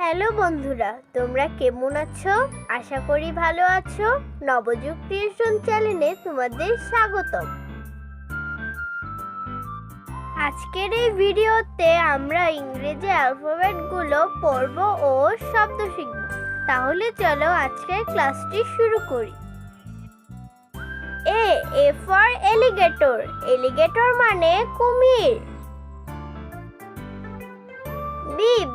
Hello বন্ধুরা, তোমরা কেমন আছো? আশা করি ভালো আছো। নবযুগ ক্রিয়েশন চ্যানেলে তোমাদের স্বাগতম। আজকের এই ভিডিওতে আমরা ইংরেজি অ্যালফাবেটগুলো পড়ব ও শব্দ শিখব। তাহলে চলো আজকের ক্লাসটি শুরু করি। A for alligator. এলিগেটর মানে কুমির।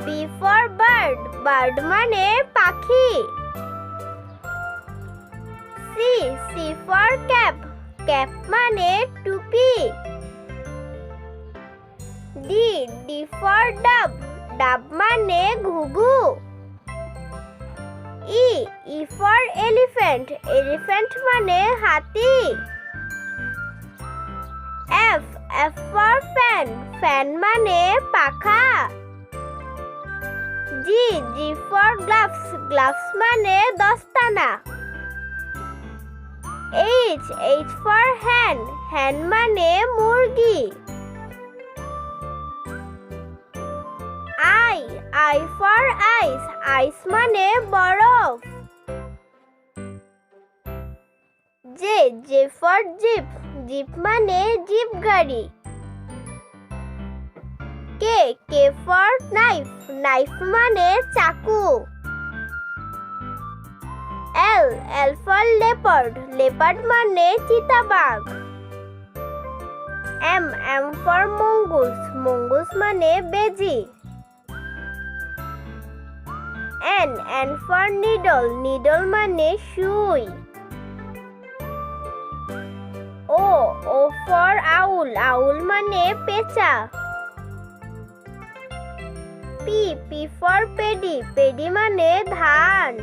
B for bird. বার্ড মানে পাখি। C for cap. ক্যাপ মানে টুপি। ডি ফর ডাব। ডাব মানে ঘুঘু। E for elephant. এলিফ্যান্ট মানে হাতি। F for fan. ফ্যান মানে পাখা। G for gloves. গ্লাভস মানে দস্তানা। এইচ ফর হ্যান। হ্যান মানে মুরগি। I for ice. আইস মানে বরফ। J for jeep. জিপ মানে জিপ গাড়ি। K for knife. নাইফ মানে চাকু। L for leopard. লেপার্ড মানে চিতাবাঘ। M for mongoose. মঙ্গুস মানে বেজি। N for needle. নিডল মানে সুই। ও ফর আউল। আউল মানে পেঁচা। P for paddy. পেডি মানে ধান।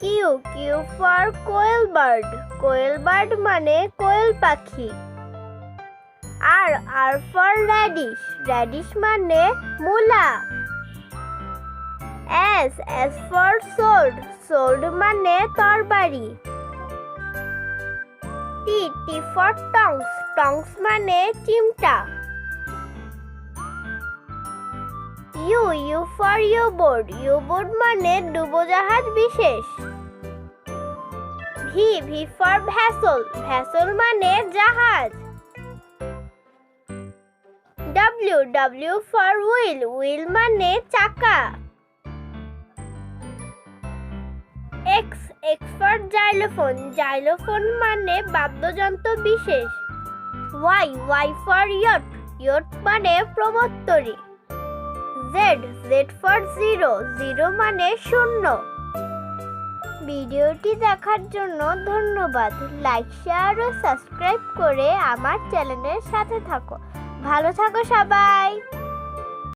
Q for quail bird. Quail bird মানে কোয়েল পাখি। আর ফর র্যাডিশ। র্যাডিশ মানে মূলা। S for sold. সোল্ড মানে তরবারি। T for tongs. টংস মানে চিমটা। You for ইউবোর্ড। ইউবোর্ড মানে ডুবোজাহাজ বিশেষ। V for ভ্যাসল। ভ্যাসল মানে জাহাজ। W for wheel. হুইল মানে চাকা। X for xylophone. জাইলোফোন মানে বাদ্যযন্ত্র বিশেষ। Y for yacht. ইয়ট মানে প্রবত্তরী। Z for zero. জিরো মানে শূন্য। ভিডিওটি দেখার জন্য ধন্যবাদ। লাইক, শেয়ার ও সাবস্ক্রাইব করে আমার চ্যানেলের সাথে থাকো। ভালো থাকো সবাই।